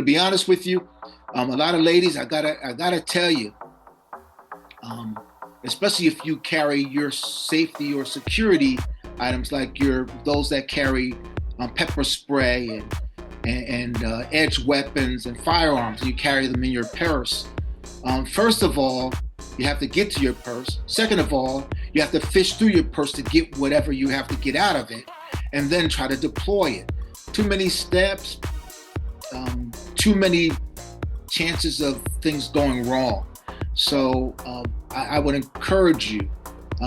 To be honest with you, a lot of ladies, I gotta tell you, um, especially if you carry your safety or security items like your those that carry pepper spray and edge weapons and firearms, and you carry them in your purse. First of all, you have to get to your purse. Second of all, you have to fish through your purse to get whatever you have to get out of it, and then try to deploy it. Too many steps, too many chances of things going wrong. So I would encourage you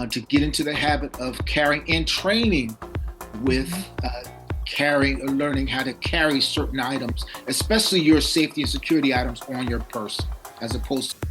to get into the habit of carrying and training with carrying or learning how to carry certain items, especially your safety and security items on your person, as opposed to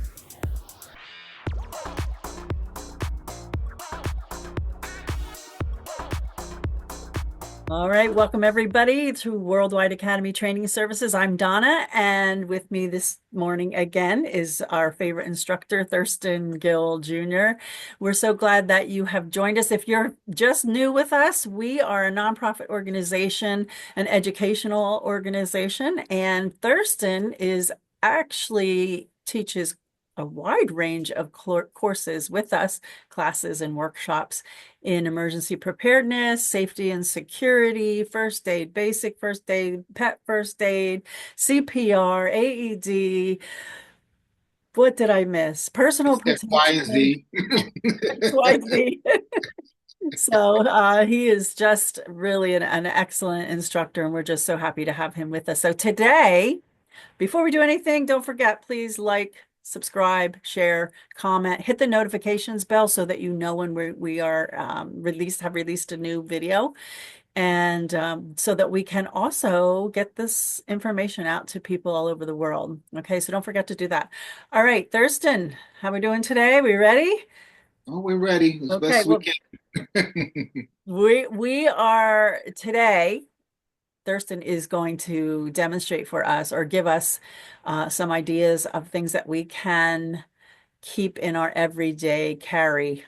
All right, welcome everybody to Worldwide Academy Training Services. I'm Donna, and with me this morning again is our favorite instructor, Thurston Gill Jr. We're so glad that you have joined us. If you're just new with us, we are a nonprofit organization, an educational organization, and Thurston is actually teaches a wide range of courses with us, classes and workshops in emergency preparedness, safety and security, first aid, basic first aid, pet first aid, CPR, AED. What did I miss? Personal X, Y, protection, and Z. XYZ. So he is just really an excellent instructor, and we're just so happy to have him with us. So today, before we do anything, don't forget, please like, subscribe, share, comment, hit the notifications bell so that you know when we are have released a new video, and so that we can also get this information out to people all over the world. Okay, so don't forget to do that. All right, Thurston, how are we doing today? We ready? Oh, we're ready as best Okay, as we well, can. we are today. Thurston is going to demonstrate for us or give us some ideas of things that we can keep in our everyday carry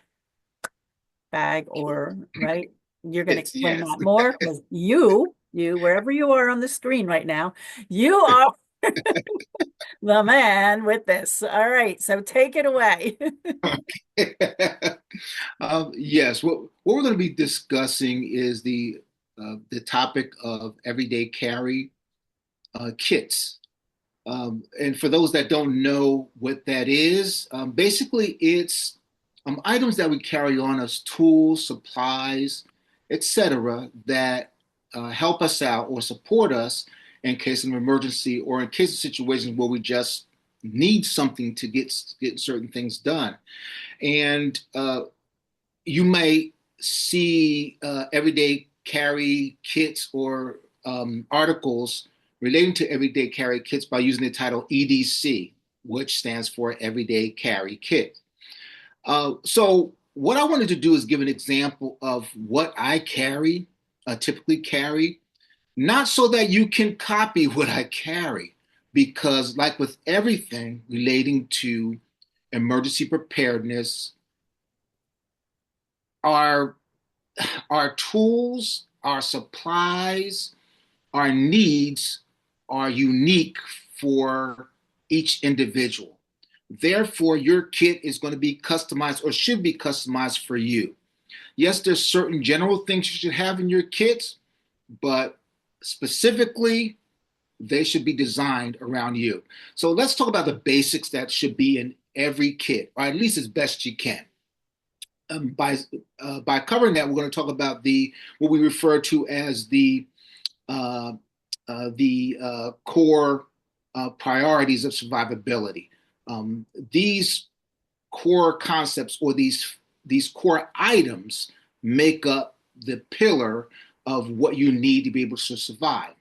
bag or, right? You're going to It's explain yes. that more because wherever you are on the screen right now, you are the man with this. All right, so take it away. Yes, what we're going to be discussing is the topic of everyday carry kits. And for those that don't know what that is, basically it's items that we carry on as tools, supplies, etc., that help us out or support us in case of an emergency or in case of situations where we just need something to get certain things done. And you may see everyday carry kits or articles relating to everyday carry kits by using the title EDC, which stands for Everyday Carry Kit. So, what I wanted to do is give an example of what I carry, typically carry, not so that you can copy what I carry, because, like with everything relating to emergency preparedness, our our tools, our supplies, our needs are unique for each individual. Therefore, your kit is going to be customized or should be customized for you. Yes, there's certain general things you should have in your kits, but specifically, they should be designed around you. So let's talk about the basics that should be in every kit, or at least as best you can. Um, by by covering that, we're going to talk about the what we refer to as uh, the core priorities of survivability. These core concepts or these core items make up the pillar of what you need to be able to survive.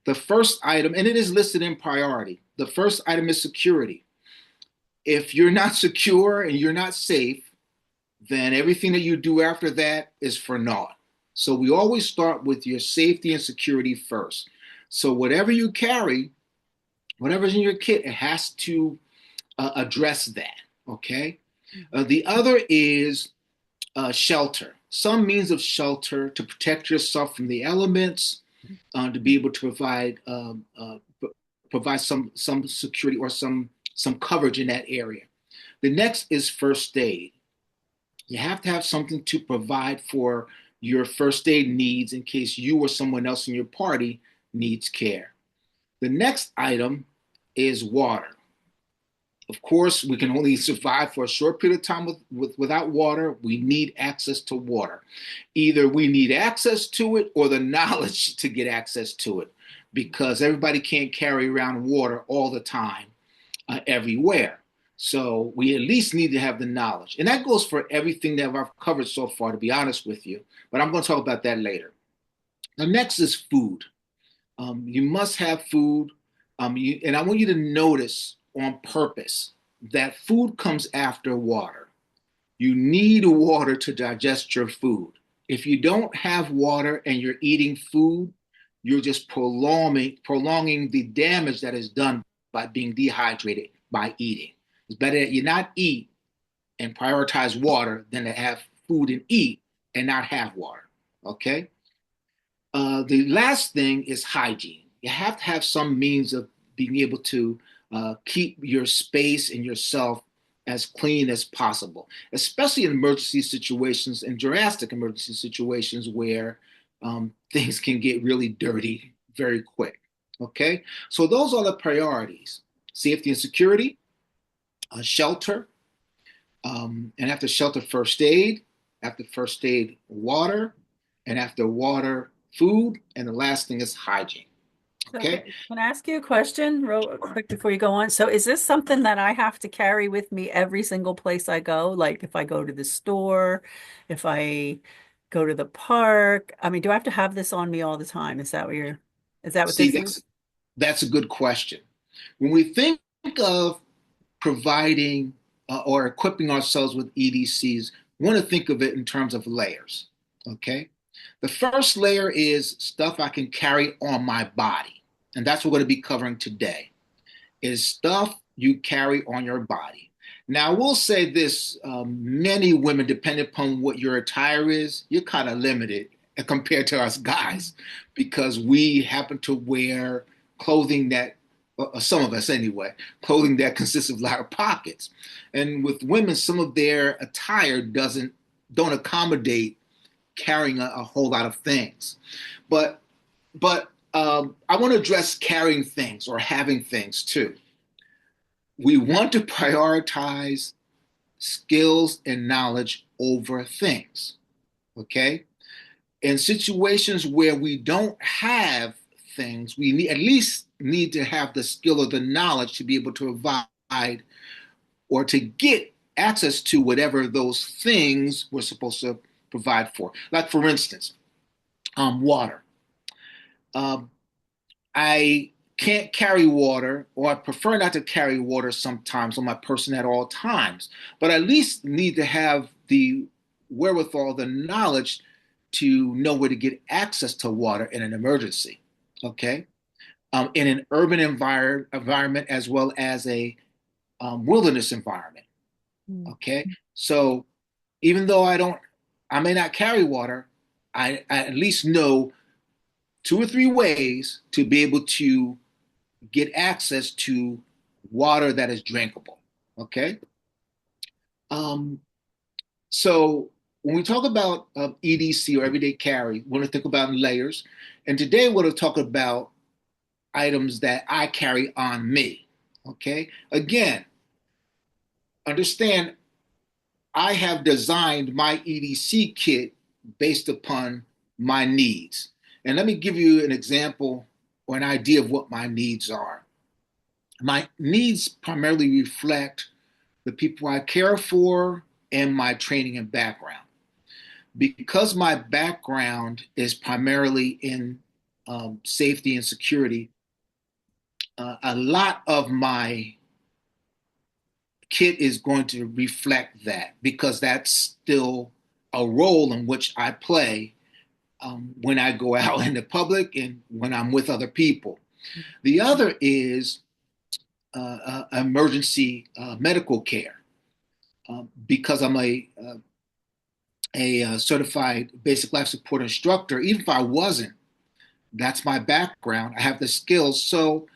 The first item, and it is listed in priority, the first item is security. If you're not secure and you're not safe, then everything that you do after that is for naught. So we always start with your safety and security first. So whatever you carry, whatever's in your kit, it has to address that. Okay. The other is shelter, some means of shelter to protect yourself from the elements, to be able to provide provide some security or some coverage in that area. The next is first aid. You have to have something to provide for your first aid needs in case you or someone else in your party needs care. The next item is water. Of course, we can only survive for a short period of time without water. We need access to water. Either we need access to it or the knowledge to get access to it, because everybody can't carry around water all the time, everywhere. So we at least need to have the knowledge. And that goes for everything that I've covered so far, to be honest with you. But I'm going to talk about that later. The next is food. You must have food. And I want you to notice on purpose that food comes after water. You need water to digest your food. If you don't have water and you're eating food, you're just prolonging the damage that is done by being dehydrated by eating. It's better that you not eat and prioritize water than to have food and eat and not have water. Okay? The last thing is hygiene. You have to have some means of being able to keep your space and yourself as clean as possible, especially in emergency situations and drastic emergency situations where things can get really dirty very quick. Okay, so those are the priorities: safety and security, shelter, and after shelter, first aid, after first aid, water, and after water, food, and the last thing is hygiene. So Okay. can I ask you a question real quick before you go on? So is this something that I have to carry with me every single place I go? Like if I go to the store, if I go to the park? I mean, do I have to have this on me all the time? Is that what See, this is? that's a good question. When we think of providing or equipping ourselves with EDCs, we want to think of it in terms of layers. Okay. The first layer is stuff I can carry on my body. And that's what we're going to be covering today, is stuff you carry on your body. Now, I will say this, many women, depending upon what your attire is, you're kind of limited compared to us guys, because we happen to wear clothing that, some of us anyway, clothing that consists of a lot of pockets. And with women, some of their attire don't accommodate carrying a whole lot of things. But I want to address carrying things or having things too. We want to prioritize skills and knowledge over things. Okay? In situations where we don't have things, at least need to have the skill or the knowledge to be able to provide or to get access to whatever those things we're supposed to provide for. Like, for instance, water. Um, I can't carry water, or I prefer not to carry water sometimes on my person at all times, but I at least need to have the wherewithal, the knowledge to know where to get access to water in an emergency. Okay. In an urban environment as well as a wilderness environment. Mm. Okay. So even though I may not carry water, I at least know two or three ways to be able to get access to water that is drinkable. Okay. Um, so when we talk about EDC or everyday carry, we want to think about in layers. And today we're going to talk about items that I carry on me. Okay. Again, understand I have designed my EDC kit based upon my needs. And let me give you an example or an idea of what my needs are. My needs primarily reflect the people I care for and my training and background. Because my background is primarily in safety and security, a lot of my kit is going to reflect that, because that's still a role in which I play when I go out in the public and when I'm with other people. The other is emergency medical care. Because I'm a certified basic life support instructor, even if I wasn't, that's my background. I have the skills. So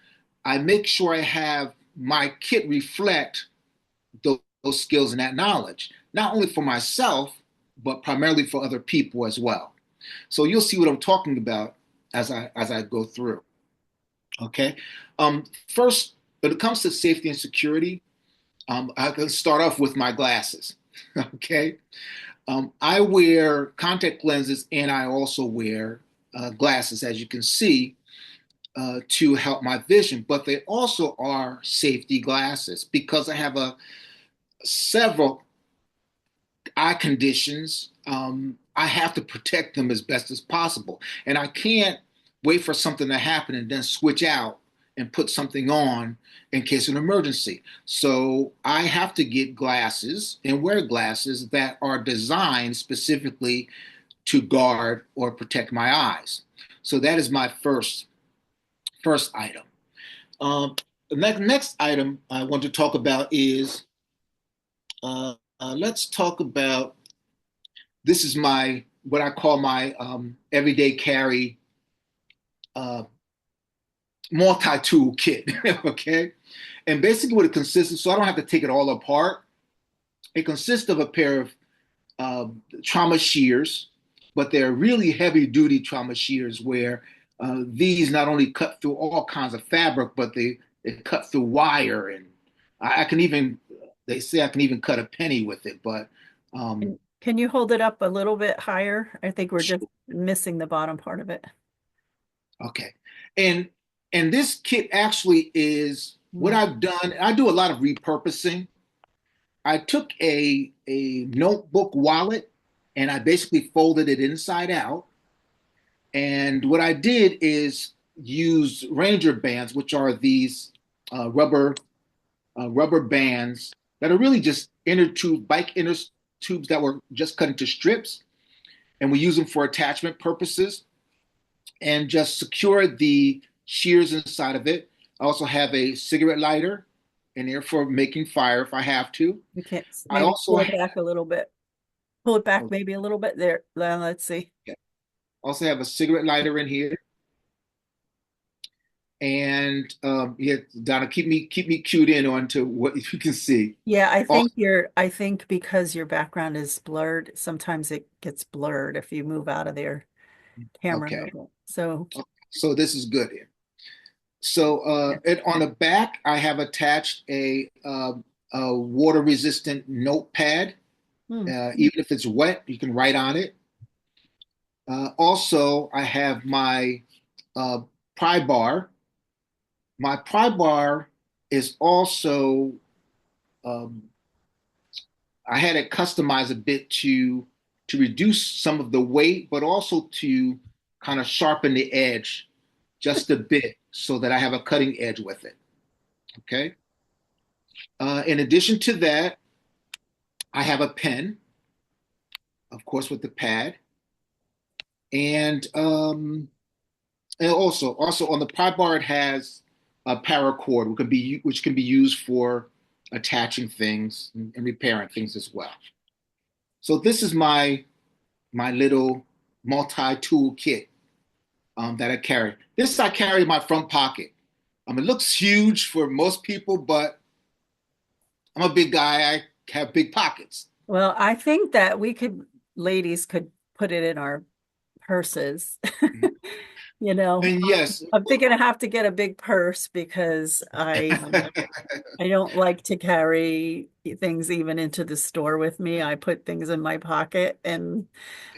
I make sure I have my kit reflect those skills and that knowledge, not only for myself, but primarily for other people as well. So you'll see what I'm talking about as I go through. Okay. First, when it comes to safety and security, I can start off with my glasses. Okay. I wear contact lenses and I also wear glasses, as you can see, to help my vision. But they also are safety glasses because I have several eye conditions. I have to protect them as best as possible. And I can't wait for something to happen and then switch out and put something on in case of an emergency. So I have to get glasses and wear glasses that are designed specifically to guard or protect my eyes. So that is my first item. The next item I want to talk about is let's talk about this is my what I call my everyday carry uh, multi-tool kit. Okay, and basically what it consists of, so I don't have to take it all apart. It consists of a pair of trauma shears, but they're really heavy-duty trauma shears where these not only cut through all kinds of fabric, but they cut through wire, and I can even they say I can even cut a penny with it. But um, Can you hold it up a little bit higher? I think we're just missing the bottom part of it. okay, and and this kit actually is what Mm. I've done. I do a lot of repurposing. I took a notebook wallet and I basically folded it inside out. And what I did is use Ranger bands, which are these rubber bands that are really just bike inner tubes that were just cut into strips, and we use them for attachment purposes and just secure the shears inside of it. I also have a cigarette lighter in there for making fire if I have to. We can't I maybe also pull it have, back a little bit. Pull it back maybe a little bit there. Let's see. also have a cigarette lighter in here. And yeah, Donna, keep me cued in on to what you can see. Yeah, Also, I think because your background is blurred, sometimes it gets blurred if you move out of their camera a okay, little bit. So, so this is good here. So and on the back, I have attached a water resistant notepad. hmm. Even if it's wet, you can write on it. Also, I have my uh, pry bar. My pry bar is also um, I had it customized a bit to reduce some of the weight, but also to kind of sharpen the edge just a bit so that I have a cutting edge with it. Okay. In addition to that, I have a pen, of course, with the pad, and also on the pry bar it has a paracord which can be used for attaching things and repairing things as well. So this is my little multi-tool kit that I carry. This I carry in my front pocket. It looks huge for most people, but I'm a big guy. I have big pockets. Well, I think that ladies could put it in our purses. You know, And yes, I'm thinking I have to get a big purse because I don't like to carry things even into the store with me. I put things in my pocket and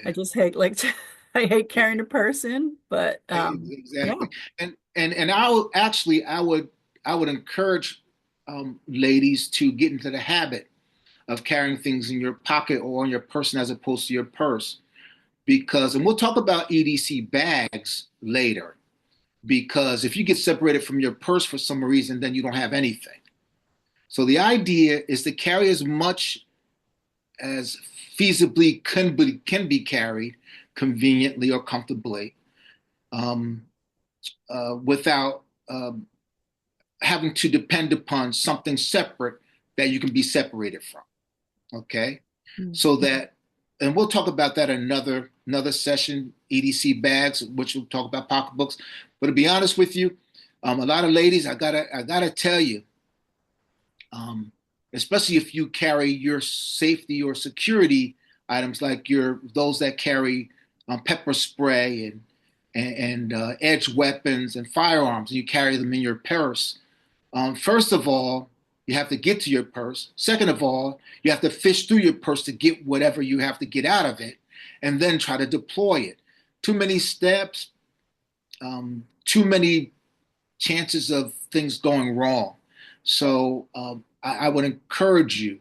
I just hate I hate carrying a person, but yeah. exactly. And I would encourage ladies to get into the habit of carrying things in your pocket or on your person as opposed to your purse because and we'll talk about EDC bags later because if you get separated from your purse for some reason then you don't have anything. So the idea is to carry as much as feasibly can be carried conveniently or comfortably um, without having to depend upon something separate that you can be separated from. Okay, Mm. so that, and we'll talk about that in another session. EDC bags, which we'll talk about pocketbooks. But to be honest with you, A lot of ladies, I gotta tell you, um, especially if you carry your safety or security items like your those that carry pepper spray and edge weapons and firearms, and you carry them in your purse. First of all, you have to get to your purse. Second of all, you have to fish through your purse to get whatever you have to get out of it, and then try to deploy it. Too many steps, too many chances of things going wrong. So I would encourage you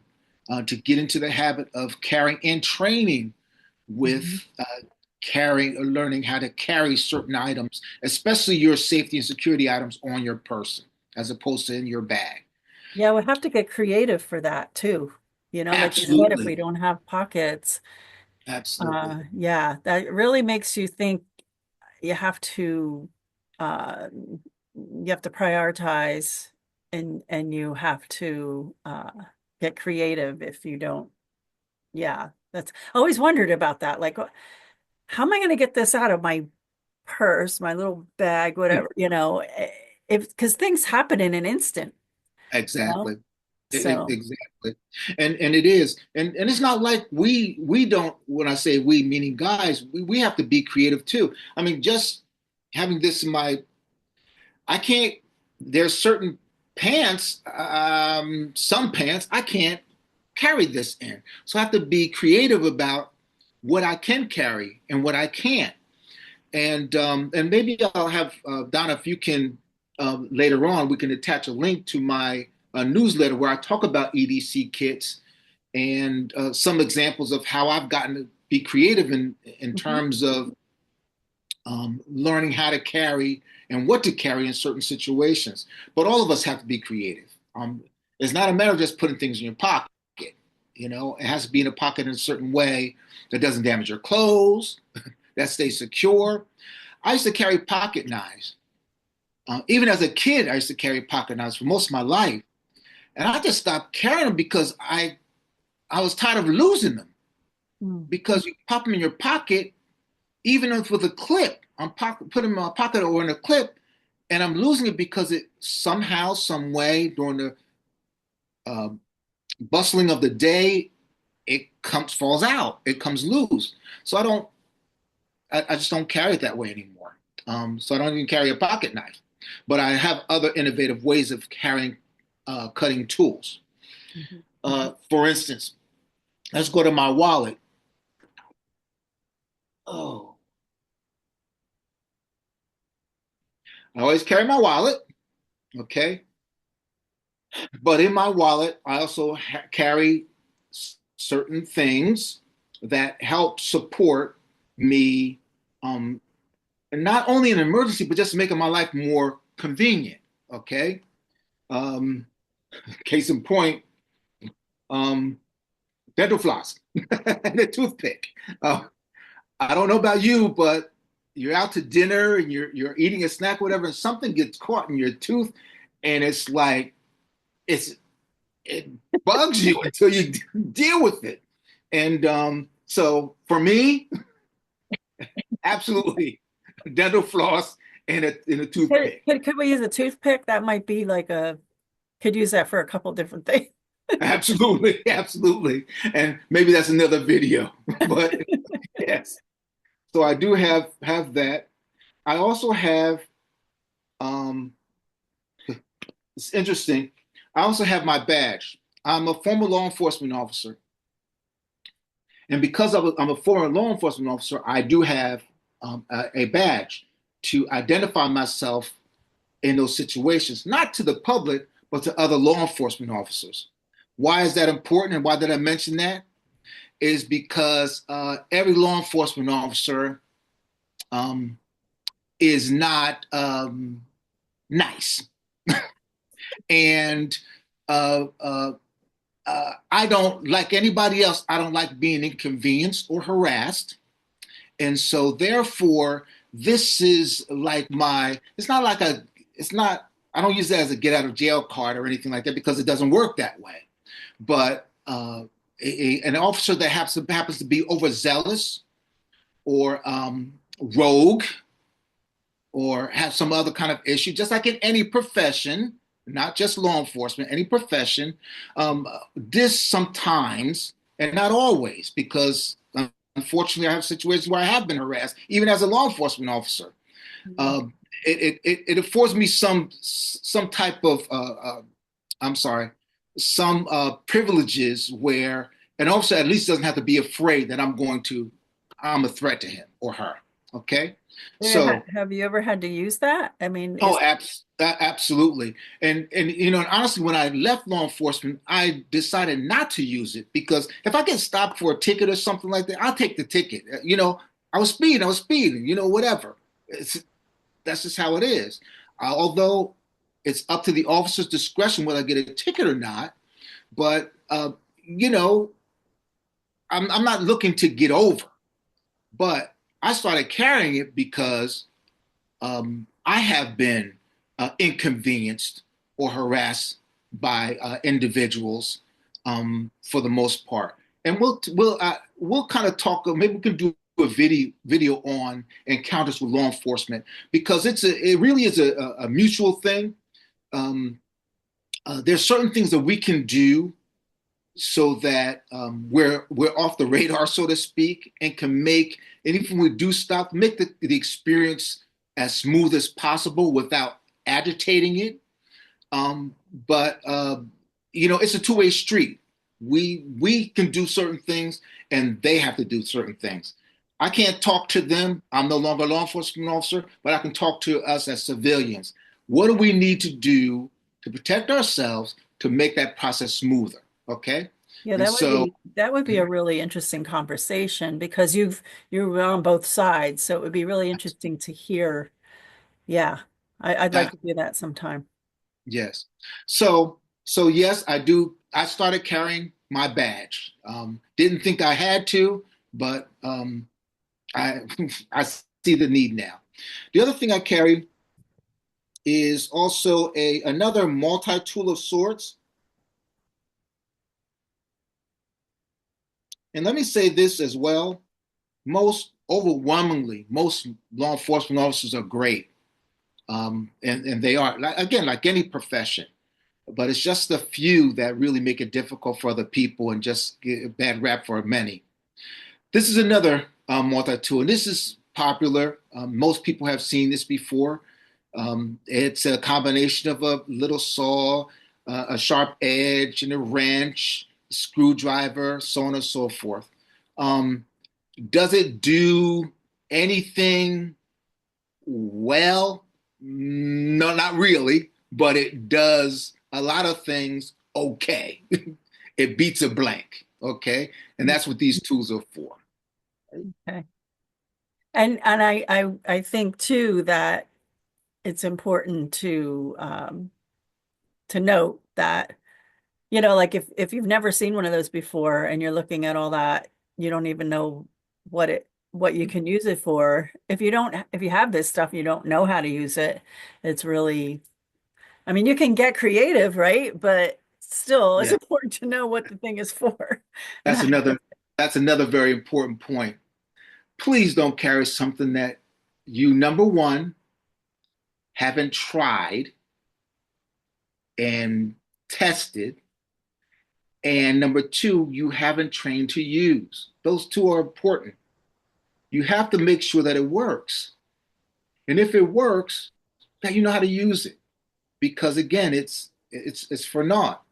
to get into the habit of carrying and training with Mhm. carrying or learning how to carry certain items, especially your safety and security items on your person as opposed to in your bag. Yeah, we have to get creative for that too. Like you said, if we Absolutely. don't have pockets, Absolutely. yeah, that really makes you think you have to uh you have to prioritize and you have to get creative if you don't. Yeah, that's I always wondered about that. Like, how am I going to get this out of my purse, my little bag, whatever, if because things happen in an instant, you know? Exactly. So, Exactly. And it is. And it's not like we don't, when I say we, meaning guys, we have to be creative too. I mean, just having this in my I can't there's certain pants, some pants I can't carry this in. So I have to be creative about what I can carry and what I can't. And maybe I'll have Donna, if you can later on, we can attach a link to my newsletter where I talk about EDC kits and some examples of how I've gotten to be creative in mhm. terms of learning how to carry and what to carry in certain situations. But all of us have to be creative. It's not a matter of just putting things in your pocket. It has to be in a pocket in a certain way that doesn't damage your clothes, that stays secure. I used to carry pocket knives. Even as a kid, I used to carry pocket knives for most of my life, and I just stopped carrying them because I was tired of losing them. Mm. Because you pop them in your pocket, even if with a clip, put them in my pocket or in a clip, and I'm losing it because it somehow, some way during the uh, bustling of the day, it comes falls out, it comes loose. So I just don't carry it that way anymore. So I don't even carry a pocket knife, but I have other innovative ways of carrying cutting tools. Mhm. For instance, let's go to my wallet. Oh, I always carry my wallet, okay? But in my wallet, I also carry certain things that help support me, um, and not only in an emergency, but just making my life more convenient, okay? Um, Case in point, um, dental floss and a toothpick. I don't know about you, but you're out to dinner and you're eating a snack, whatever, and something gets caught in your tooth, and it's like it's it bugs you until you deal with it. And so for me, absolutely, dental floss and a toothpick. Could we use a toothpick? That might be like could use that for a couple different things. Absolutely, absolutely. And maybe that's another video, but yes. So I do have that. I also have um, it's interesting. I also have my badge. I'm a former law enforcement officer, and because I'm a former law enforcement officer, I do have a badge to identify myself in those situations, not to the public, but to other law enforcement officers. Why is that important, and why did I mention that? Is because every law enforcement officer um, is not nice, and uh, uh, I don't like anybody else. I don't like being inconvenienced or harassed. And so therefore, this is like it's not like it's not, I don't use that as a get out of jail card or anything like that because it doesn't work that way. But an officer that happens to be overzealous or rogue or have some other kind of issue, just like in any profession, not just law enforcement, any profession, this sometimes, and not always, because unfortunately I have situations where I have been harassed, even as a law enforcement officer. Mhm. Um, it affords me some type of I'm sorry, some privileges where an officer at least doesn't have to be afraid that I'm a threat to him or her. Okay, so Have you ever had to use that? I mean, oh, is absolutely. And and honestly, when I left law enforcement, I decided not to use it because if I get stopped for a ticket or something like that, I'll take the ticket. I was speeding, whatever. That's just how it is. Although it's up to the officer's discretion whether I get a ticket or not, but you know, I'm not looking to get over. But I started carrying it because I have been inconvenienced or harassed by individuals for the most part. And we'll kind of talk. Maybe we can do a video on encounters with law enforcement because it really is a mutual thing. Um, there's certain things that we can do so that we're off the radar, so to speak, and can make, and if we do stop, make the experience as smooth as possible without agitating it. Um, but it's a two-way street. We can do certain things, and they have to do certain things. I can't talk to them. I'm no longer a law enforcement officer, but I can talk to us as civilians. What do we need to do to protect ourselves to make that process smoother? Okay, yeah, and so that would be a really interesting conversation because you're on both sides, so it would be really interesting to hear. Yeah, I'd like that to do that sometime. yes, so yes, I do. I started carrying my badge. Didn't think I had to, but I I see the need now. The other thing I carry is also a another multi-tool of sorts. And let me say this as well. Most law enforcement officers are great. And they are, again, like any profession. But it's just the few that really make it difficult for other people and just get a bad rap for many. This is another multi-tool, and this is popular. Most people have seen this before. It's a combination of a little saw, a sharp edge, and a wrench, screwdriver, so on and so forth. Um, does it do anything well? No, not really, but it does a lot of things okay. It beats a blank, okay? And that's what these tools are for. Okay. And I think too that it's important to note that, like if you've never seen one of those before and you're looking at all that, you don't even know what you can use it for. If you have this stuff, you don't know how to use it. It's really, I mean, you can get creative, right? But still, it's Yeah, important to know what the thing is for and that's how to use another that's another very important point. Please don't carry something that you, number one, haven't tried and tested, and number two, you haven't trained to use. Those two are important. You have to make sure that it works. And if it works, that you know how to use it. Because again, it's for naught.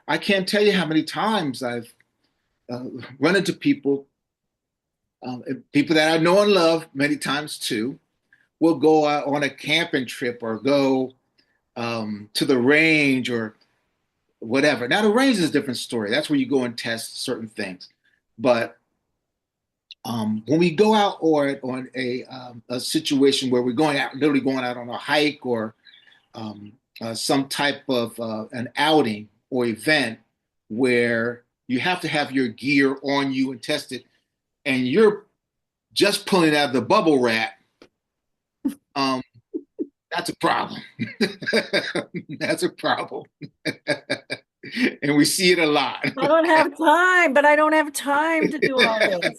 I can't tell you how many times I've uh, run into people that I know and love many times too, will go out on a camping trip or go to the range or whatever. Now, the range is a different story. That's where you go and test certain things. But when we go out or on a situation where we're going out, literally going out on a hike or some type of an outing or event where you have to have your gear on you and test it, and you're just pulling out the bubble wrap, um, that's a problem. That's a problem. And we see it a lot. I don't have time, but I don't have time to do all this.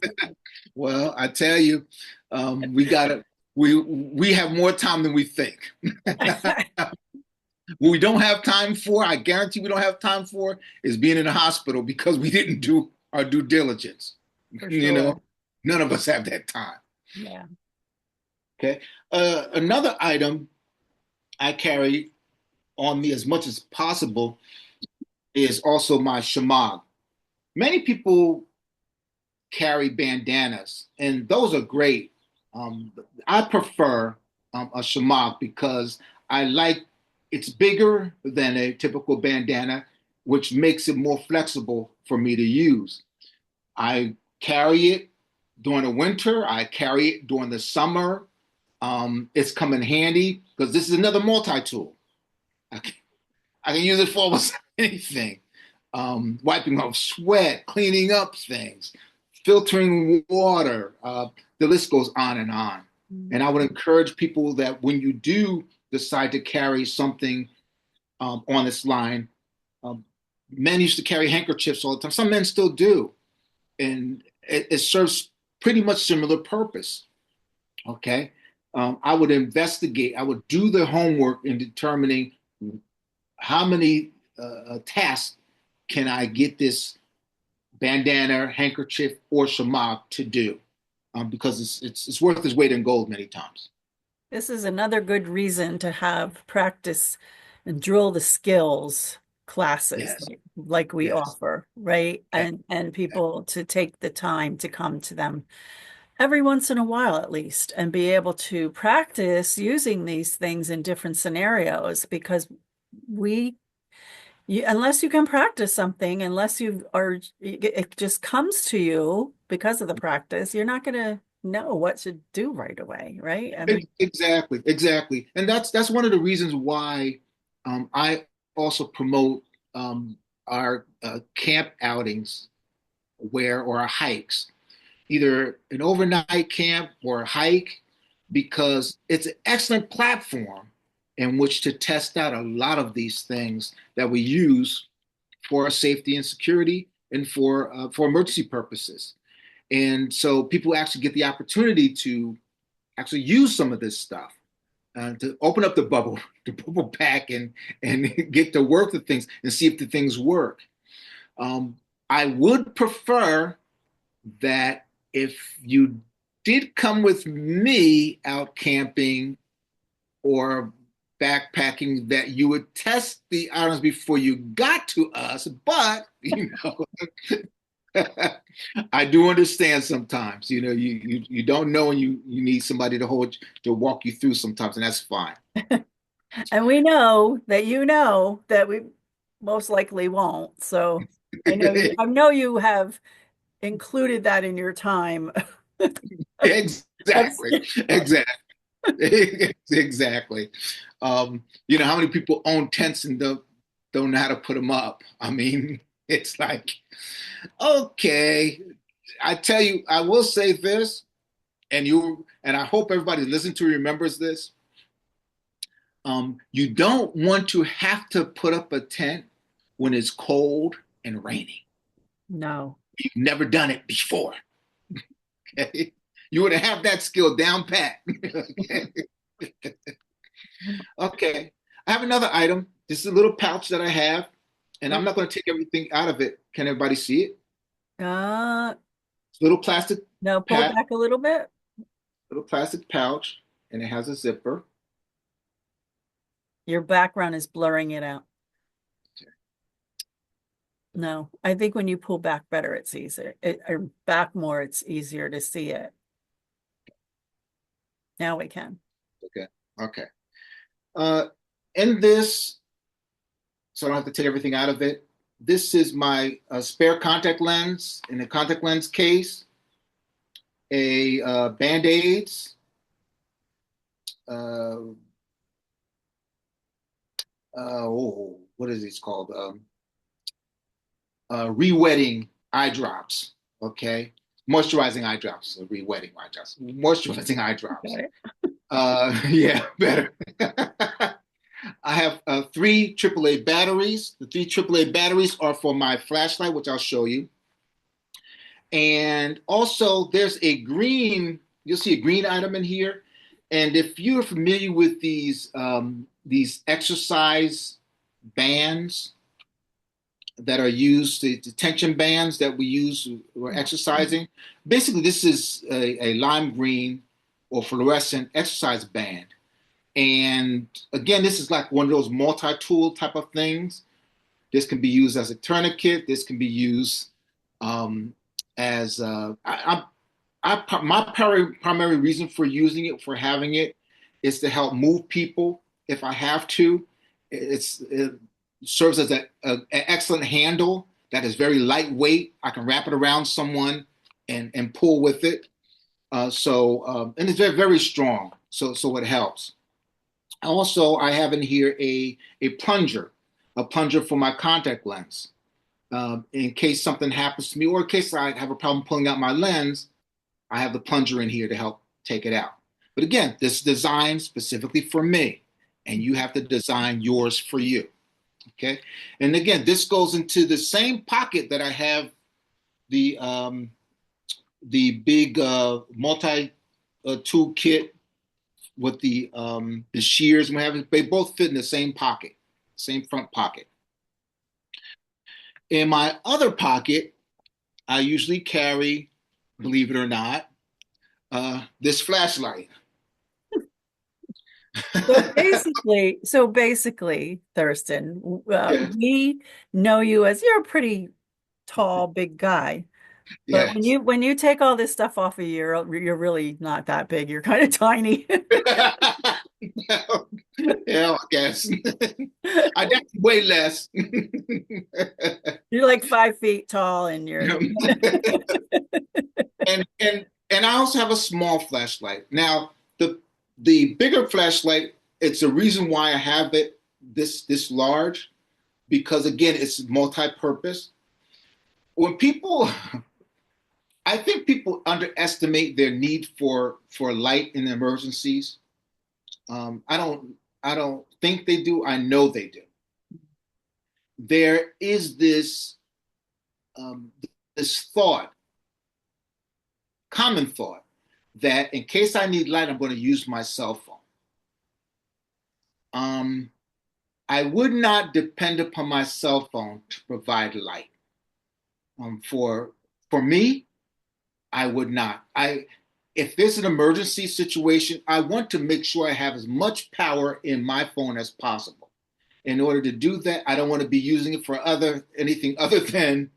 Well, I tell you, we got to. we have more time than we think. What we don't have time for, I guarantee we don't have time for, is being in the hospital because we didn't do our due diligence. For You know, sure. none of us have that time. Yeah. Okay. Another item I carry on me as much as possible is also my shamag. Many people carry bandanas, and those are great. Um, I prefer a shamag because I like it's bigger than a typical bandana, which makes it more flexible for me to use. I carry it during the winter. I carry it during the summer. It's come in handy because this is another multi-tool. I can, I can use it for almost anything. Wiping off sweat, cleaning up things, filtering water. The list goes on and on. And I would encourage people that when you do decide to carry something on this line, um, men used to carry handkerchiefs all the time. Some men still do, and it serves pretty much similar purpose. Okay, I would investigate. I would do the homework in determining how many tasks can I get this bandana, handkerchief, or shamag to do, because it's worth its weight in gold many times. This is another good reason to have practice and drill the skills classes Yes, like we yes, offer, right? yes, And people to take the time to come to them every once in a while at least and be able to practice using these things in different scenarios because we unless you can practice something, unless you are, it just comes to you because of the practice, you're not going to know what to do right away, right? I mean, exactly, exactly, and that's one of the reasons why I also promote our camp outings where or our hikes, either an overnight camp or a hike, because it's an excellent platform in which to test out a lot of these things that we use for safety and security and for emergency purposes. And so people actually get the opportunity to actually use some of this stuff, to open up the bubble, the bubble pack, and get to work the things and see if the things work. Um, I would prefer that if you did come with me out camping or backpacking, that you would test the items before you got to us. But I do understand sometimes. You don't know, and you need somebody to hold to walk you through sometimes, and that's fine. and we know that we most likely won't. So I know you have included that in your time of Exactly, exactly, exactly. How many people own tents and don't know how to put them up? I mean, it's like, okay, I tell you, I will say this, and I hope everybody listening to remembers this. You don't want to have to put up a tent when it's cold and raining. no. You've never done it before. Okay? You want to have that skill down pat. Okay. Okay. I have another item. This is a little pouch that I have, and I'm Yep. not going to take everything out of it. Can everybody see it? Uh, It's a little plastic no, pull pat, back a little bit. little plastic pouch, and it has a zipper. Your background is blurring it out. No, I think when you pull back better, it's easier. Or back more, it's easier to see it. Now we can. Okay. Okay. Uh, in this, so I don't have to take everything out of it. This is my spare contact lens in a contact lens case, a Band-Aids, uh, what is this called? Re-wetting eye drops. Okay, moisturizing eye drops, re-wetting eye drops, moisturizing eye drops. Okay. Yeah, better. I have three AAA batteries. The three AAA batteries are for my flashlight, which I'll show you. And also, there's a green, you'll see a green item in here. And if you're familiar with these exercise bands that are used, the tension bands that we use for exercising, basically this is a lime green or fluorescent exercise band. And again, this is like one of those multi-tool type of things. This can be used as a tourniquet. This can be used as my primary reason for using it, for having it, is to help move people if I have to. It serves as an excellent handle that is very lightweight. I can wrap it around someone and pull with it. And it's very, very strong. So it helps. Also, I have in here a plunger for my contact lens. In case something happens to me, or in case I have a problem pulling out my lens, I have the plunger in here to help take it out. But again, this is designed specifically for me, and you have to design yours for you. Okay. And again, this goes into the same pocket that I have the big multi tool kit with the shears and what have you. They both fit in the same pocket, same front pocket. In my other pocket, I usually carry, believe it or not, this flashlight. So basically, Thurston, Yes. we know you as you're a pretty tall, big guy. But when Yes. you take all this stuff off of you, you're really not that big. You're kind of tiny. Yeah, I guess. I definitely weigh less. You're like 5 feet tall, and you're And I also have a small flashlight. Now, the bigger flashlight, it's a reason why I have it this large, because again, it's multi-purpose. When people I think people underestimate their need for light in emergencies. I don't think they do. I know they do. There is um, this thought, common thought, that in case I need light, I'm going to use my cell phone. Um, I would not depend upon my cell phone to provide light. For me, I would not. If there's an emergency situation, I want to make sure I have as much power in my phone as possible. In order to do that, I don't want to be using it for anything other than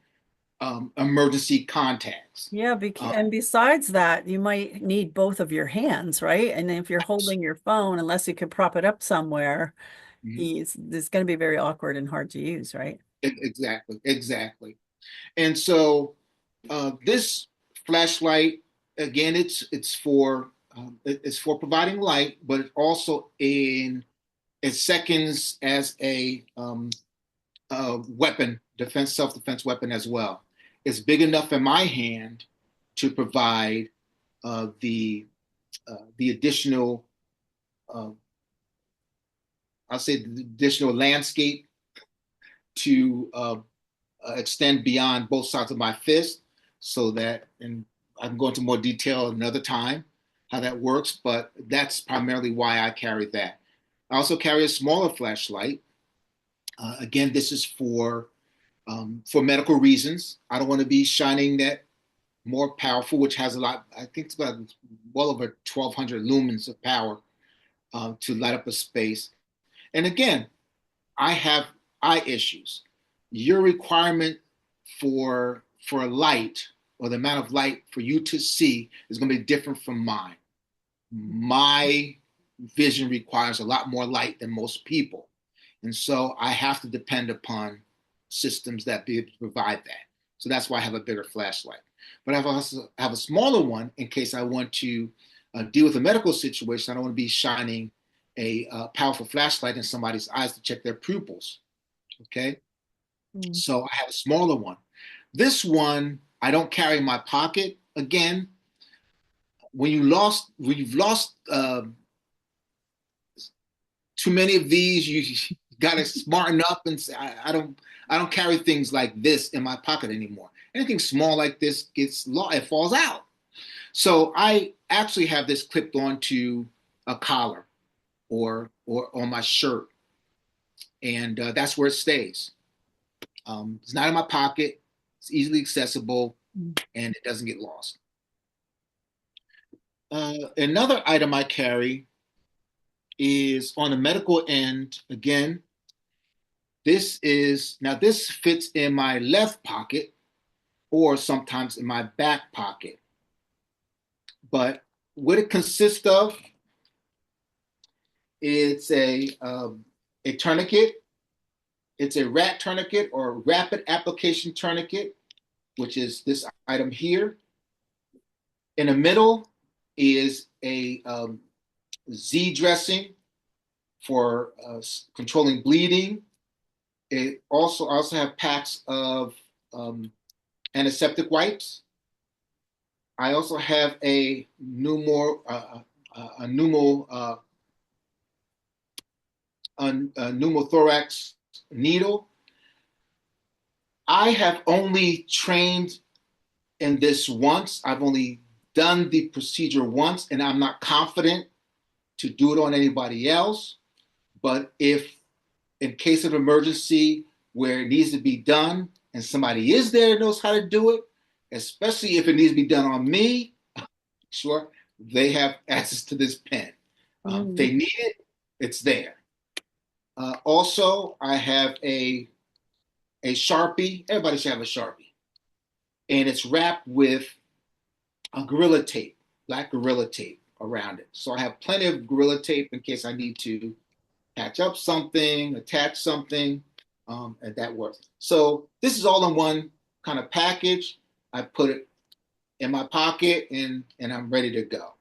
emergency contacts. yeah. Uh, And besides that, you might need both of your hands, right? And if you're holding your phone, unless you can prop it up somewhere, it's going to be very awkward and hard to use, right? exactly, exactly. And so this flashlight, again, it's for providing light, but it also it seconds as a weapon, self-defense weapon as well. It's big enough in my hand to provide uh, the the additional, uh, I'll say, the additional landscape to extend beyond both sides of my fist, so that, and I can go into more detail another time how that works, but that's primarily why I carry that. I also carry a smaller flashlight. Again, this is for medical reasons. I don't want to be shining that more powerful, which has a lot. I think it's about well over 1,200 lumens of power to light up a space. And again, I have eye issues. Your requirement for light, or the amount of light for you to see, is going to be different from mine. My vision requires a lot more light than most people. And so I have to depend upon systems that be able to provide that. So that's why I have a bigger flashlight. But I also have a smaller one in case I want to deal with a medical situation. I don't want to be shining a powerful flashlight in somebody's eyes to check their pupils. Okay. Mm. So I have a smaller one. This one I don't carry in my pocket. Again, when you've lost too many of these, you got to smarten up and say, I don't carry things like this in my pocket anymore. Anything small like this it falls out. So I actually have this clipped onto a collar or on my shirt, and that's where it stays. It's not in my pocket. It's easily accessible, and it doesn't get lost. Another item I carry is on the medical end. Again, this fits in my left pocket or sometimes in my back pocket. But what it consists of, it's a tourniquet. It's a rat tourniquet or rapid application tourniquet, which is this item here. In the middle is a Z dressing for controlling bleeding. It also have packs of antiseptic wipes. I also have a pneumothorax needle. I have only trained in this once. I've only done the procedure once, and I'm not confident to do it on anybody else. But if in case of emergency where it needs to be done and somebody is there that knows how to do it, especially if it needs to be done on me, sure, they have access to this pen. If they need it, it's there. Also, I have a Sharpie. Everybody should have a Sharpie. And it's wrapped with a Gorilla Tape, black Gorilla Tape around it. So I have plenty of Gorilla Tape in case I need to patch up something, attach something, and that works. So this is all in one kind of package. I put it in my pocket and I'm ready to go.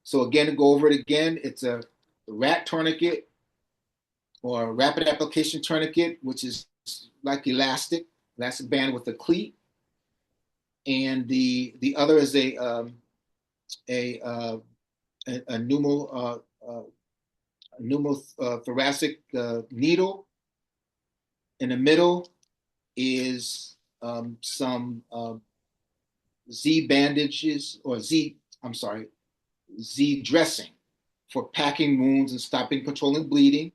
So again, to go over it again, it's a rat tourniquet or rapid application tourniquet, which is like elastic band with a cleat. And the other is a pneumothoracic needle. In the middle is some Z bandages or Z dressing for packing wounds and stopping controlling bleeding.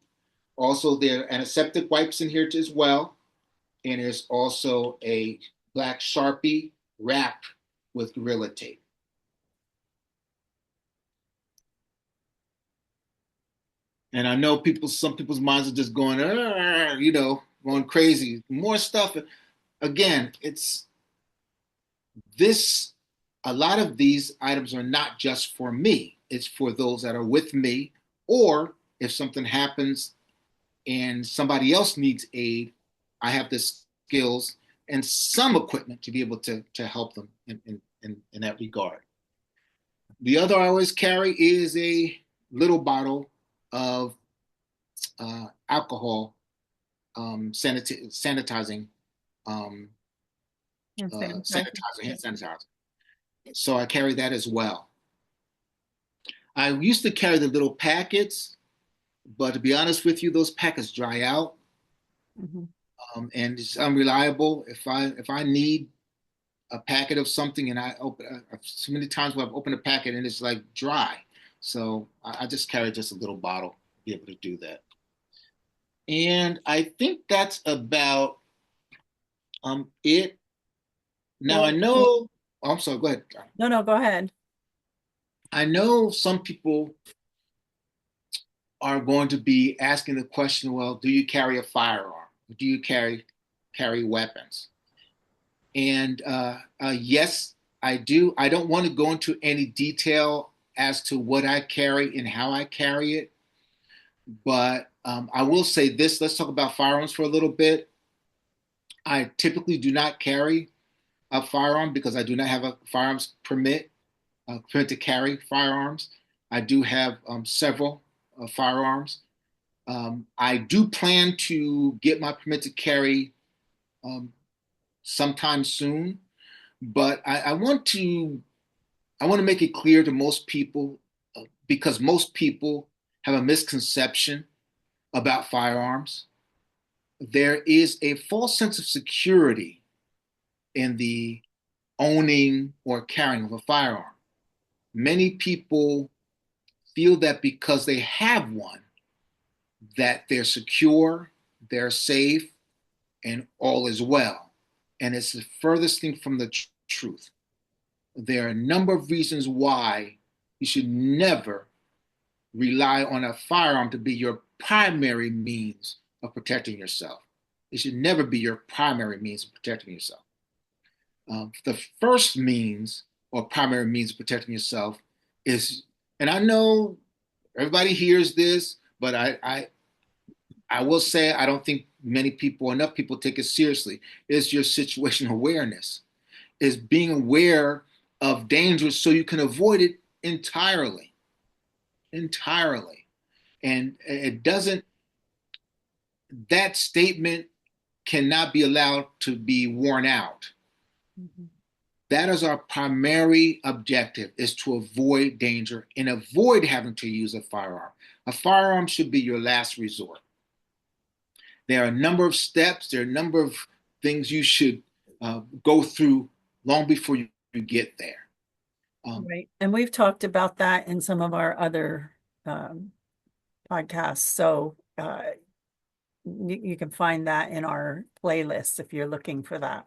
Also, there are antiseptic wipes in here as well. And there's also a black Sharpie wrapped with Gorilla Tape. And I know some people's minds are just going, going crazy. More stuff. Again, it's this, a lot of these items are not just for me. It's for those that are with me, or if something happens and somebody else needs aid, I have the skills and some equipment to be able to help them in that regard. The other I always carry is a little bottle of alcohol sanitizing hand sanitizer. So I carry that as well. I used to carry the little packets, but to be honest with you, those packets dry out, and it's unreliable. If I need a packet of something and I open, so many times where I've opened a packet and it's like dry, so I just carry just a little bottle to be able to do that. And I think that's about it. Now I know. Oh, I'm sorry. Go ahead. No, go ahead. I know some people are going to be asking the question, well, do you carry a firearm? Do you carry weapons? And yes, I do. I don't want to go into any detail as to what I carry and how I carry it, but I will say this. Let's talk about firearms for a little bit. I typically do not carry a firearm because I do not have a firearms permit to carry firearms. I do have several firearms. I do plan to get my permit to carry sometime soon, but I want to make it clear to most people because most people have a misconception about firearms. There is a false sense of security in the owning or carrying of a firearm. Many people feel that because they have one, that they're secure, they're safe, and all is well. And it's the furthest thing from the truth. There are a number of reasons why you should never rely on a firearm to be your primary means of protecting yourself. It should never be your primary means of protecting yourself. The first means or primary means of protecting yourself is, and I know everybody hears this, but I will say I don't think many people, enough people take it seriously, is your situational awareness, is being aware of dangers so you can avoid it entirely, entirely. And it doesn't, that statement cannot be allowed to be worn out. Mhm. That is our primary objective, is to avoid danger and avoid having to use a firearm. A firearm should be your last resort. There are a number of steps, there are a number of things you should go through long before you get there. Right. And we've talked about that in some of our other um, podcasts. So you can find that in our playlist if you're looking for that.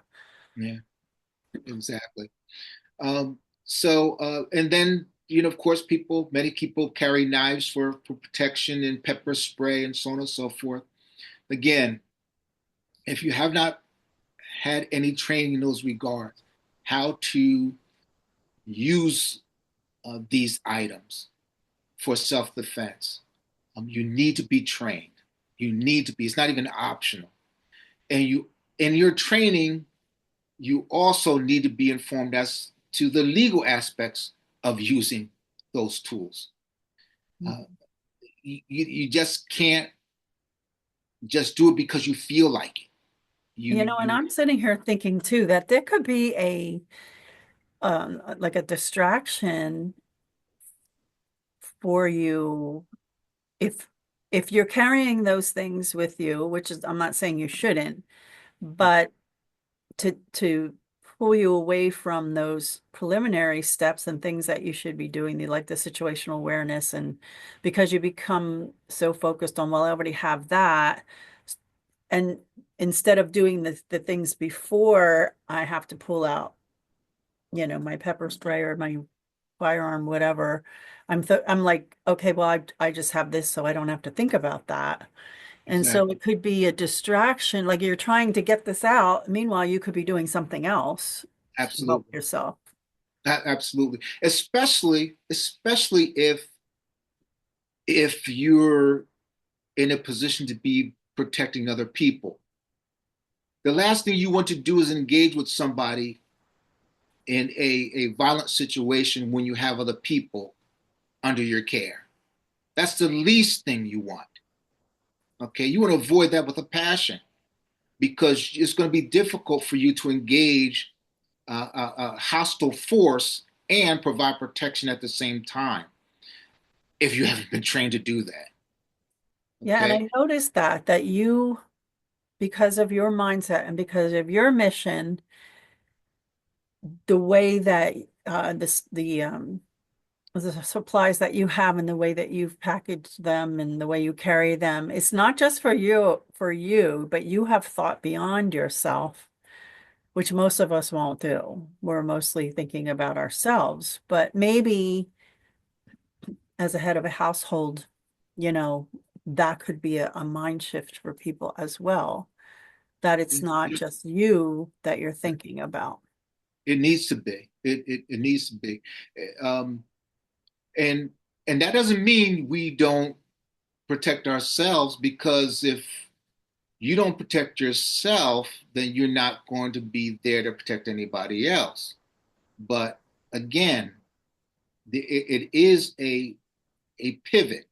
Yeah, exactly. And then, of course, many people carry knives for protection and pepper spray and so on and so forth. Again, if you have not had any training in those regards, how to use these items for self-defense, you need to be trained. You need to be. It's not even optional. And in your training, you also need to be informed as to the legal aspects of using those tools. Uh, you just can't just do it because you feel like it. And You I'm sitting here thinking too that there could be a like a distraction for you if you're carrying those things with you, which is I'm not saying you shouldn't, but to pull you away from those preliminary steps and things that you should be doing, like the situational awareness, and because you become so focused on, well, I already have that, and instead of doing the things before I have to pull out, my pepper spray or my firearm, whatever, I'm like, okay, well, I just have this, so I don't have to think about that. And so exactly, it could be a distraction, like you're trying to get this out. Meanwhile, you could be doing something else to help absolutely, yourself. absolutely. Especially if you're in a position to be protecting other people. The last thing you want to do is engage with somebody in a violent situation when you have other people under your care. That's the least thing you want. Okay, you want to avoid that with a passion because it's going to be difficult for you to engage a hostile force and provide protection at the same time if you haven't been trained to do that. Yeah, and Okay, I noticed that you, because of your mindset and because of your mission, the way that the supplies that you have and the way that you've packaged them and the way you carry them, it's not just for you, but you have thought beyond yourself, which most of us won't do. We're mostly thinking about ourselves, but maybe as a head of a household, you know, that could be a mind shift for people as well, that it's not just you that you're thinking about. it needs to be. It needs to be, um, and and that doesn't mean we don't protect ourselves because if you don't protect yourself, then you're not going to be there to protect anybody else. But again, it is a pivot.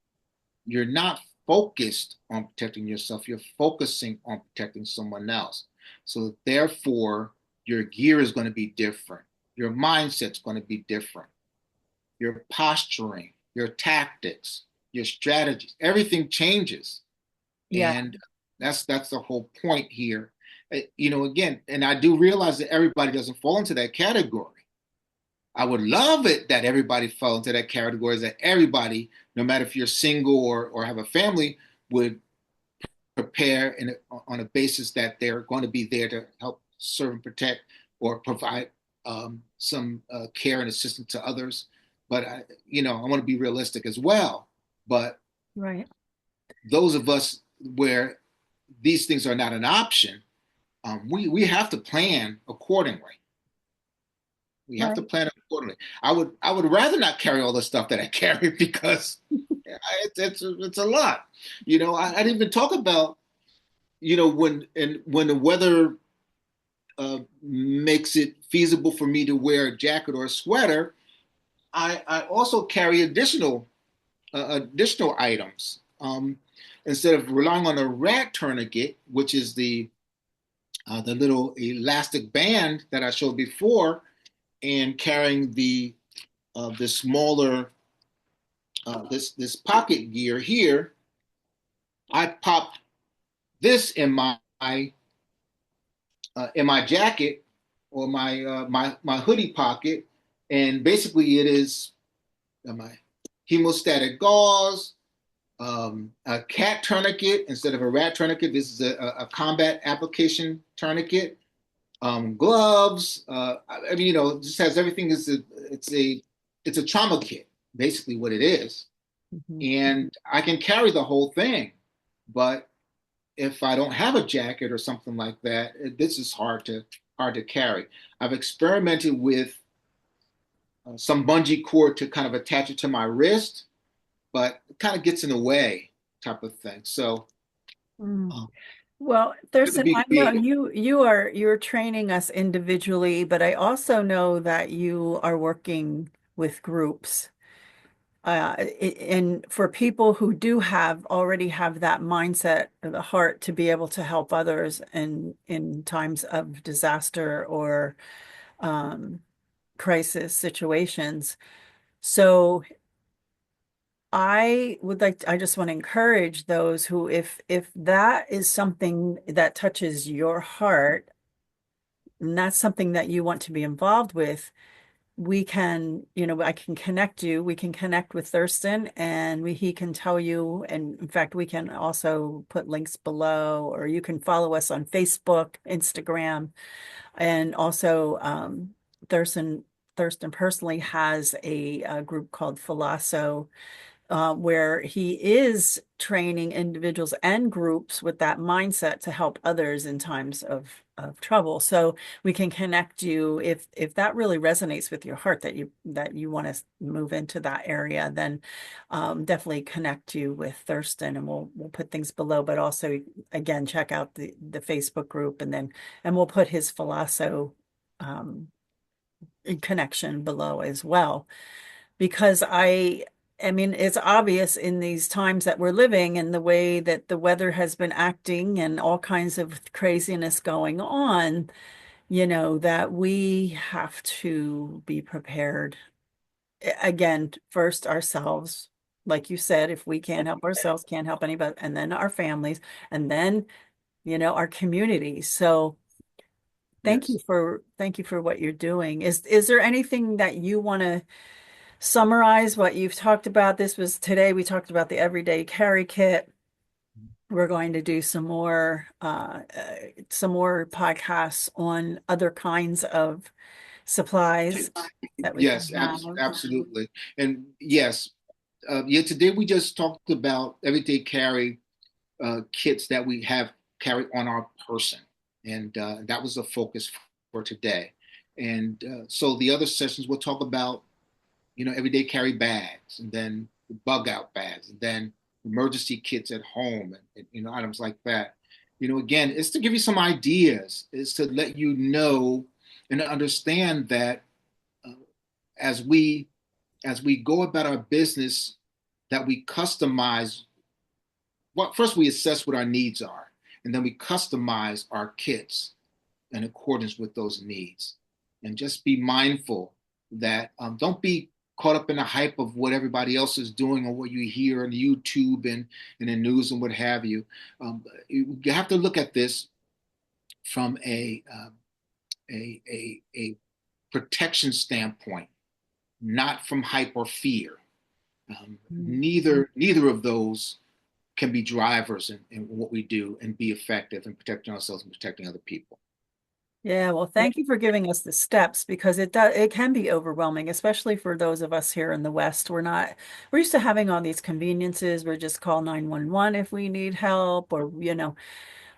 You're not focused on protecting yourself, you're focusing on protecting someone else. So therefore, your gear is going to be different. Your mindset's going to be different. Your posturing, your tactics, your strategies, everything changes. Yeah. And that's the whole point here. Again, and I do realize that everybody doesn't fall into that category. I would love it that everybody fell into that category, that everybody, no matter if you're single or have a family, would prepare on a basis that they're going to be there to help serve and protect or provide some care and assistance to others. But I want to be realistic as well. But Right. those of us where these things are not an option, we have to plan accordingly. We have to Right. plan accordingly. I would rather not carry all the stuff that I carry because it's a lot. I didn't even talk about when the weather makes it feasible for me to wear a jacket or a sweater. I also carry additional items. Instead of relying on a rat tourniquet, which is the little elastic band that I showed before, and carrying the smaller this pocket gear here, I pop this in my jacket or my hoodie pocket, and basically it is my hemostatic gauze, a cat tourniquet instead of a rat tourniquet. This is a combat application tourniquet, gloves. I mean, it just has everything. It's a trauma kit, basically what it is, Mhm. and I can carry the whole thing. But if I don't have a jacket or something like that, this is hard to carry. I've experimented with some bungee cord to kind of attach it to my wrist, but it kind of gets in the way, type of thing. So Mm. uh, Well, have to Thurston, be I know creative. you're training us individually, but I also know that you are working with groups. And for people who do already have that mindset, the heart to be able to help others in times of disaster or um, crisis situations. So I just want to encourage those who, if that is something that touches your heart, and that's something that you want to be involved with, we can, I can connect you. We can connect with Thurston and he can tell you. And in fact, we can also put links below, or you can follow us on Facebook, Instagram, and also Thurston, Thurston personally has a group called Philoso, where he is training individuals and groups with that mindset to help others in times of trouble. So we can connect you if that really resonates with your heart that you want to move into that area, then definitely connect you with Thurston, and we'll put things below. But also again, check out the Facebook group, and we'll put his Philoso um, connection below as well, because I mean, it's obvious in these times that we're living and the way that the weather has been acting and all kinds of craziness going on, that we have to be prepared. Again, first ourselves, like you said, if we can't help ourselves, can't help anybody, and then our families, and then, our communities. So Yes. thank you for what you're doing. Is there anything that you want to summarize what you've talked about? This was today, we talked about the everyday carry kit. We're going to do some more podcasts on other kinds of supplies that we can Yes, have. absolutely. And yes, yeah, today we just talked about everyday carry kits that we have carry on our person. And that was the focus for today. And so the other sessions we'll talk about, everyday carry bags, and then bug out bags, and then emergency kits at home, and items like that. Again, it's to give you some ideas, it's to let you know and understand that uh, as we go about our business, that we customize. Well, first we assess what our needs are, and then we customize our kits in accordance with those needs. And just be mindful that don't be caught up in the hype of what everybody else is doing or what you hear on YouTube and the news and what have you. You have to look at this from a protection standpoint. not from hype or fear. Mm. Neither of those can be drivers in what we do and be effective in protecting ourselves and protecting other people. Yeah, well, thank you for giving us the steps because it can be overwhelming, especially for those of us here in the West. We're used to having all these conveniences. We're just call 911 if we need help or,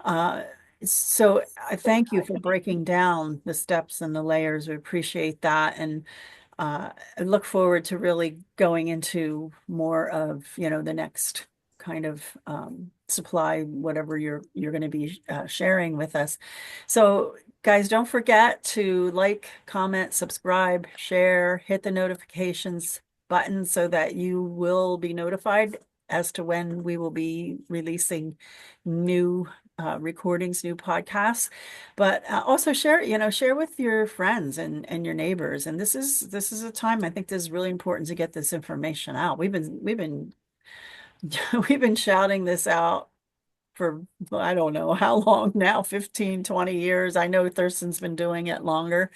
uh, so I thank you for breaking down the steps and the layers. We appreciate that. And I look forward to really going into more of, the next kind of supply, whatever you're going to be sharing with us. So, guys, don't forget to like, comment, subscribe, share, hit the notifications button so that you will be notified as to when we will be releasing new recordings, new podcasts, but also share with your friends and your neighbors. And this is a time I think this is really important to get this information out. We've been we've been shouting this out for I don't know how long now, 15, 20 years. I know Thurston's been doing it longer,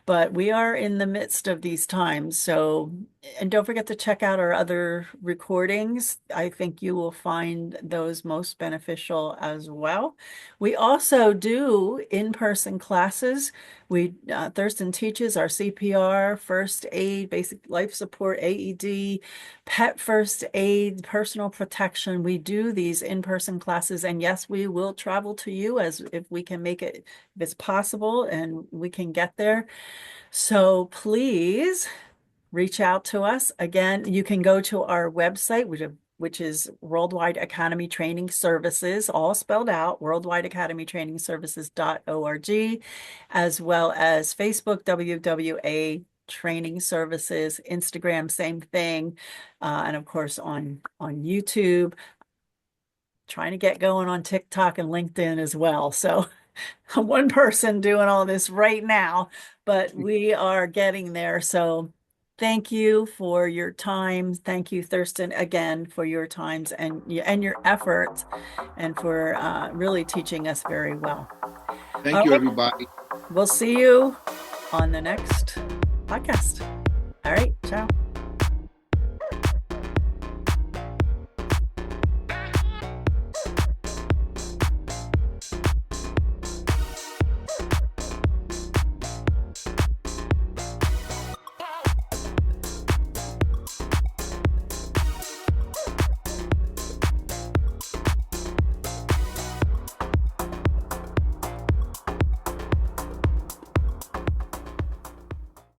but we are in the midst of these times. So, and don't forget to check out our other recordings. I think you will find those most beneficial as well. We also do in-person classes. Thurston teaches our CPR, first aid, basic life support, AED, pet first aid, personal protection. We do these in-person classes, and yes, we will travel to you as if we can make it, if it's possible and we can get there. So please reach out to us. Again, you can go to our website, which is Worldwide Academy Training Services, all spelled out, worldwideacademytrainingservices.org, as well as Facebook, WWA Training Services, Instagram, same thing, and of course on YouTube. Trying to get going on TikTok and LinkedIn as well. So one person doing all this right now, but we are getting there. So thank you for your time. Thank you, Thurston, again for your times and your efforts and for really teaching us very well. Thank All you, right, everybody. we'll see you on the next podcast. All right, ciao.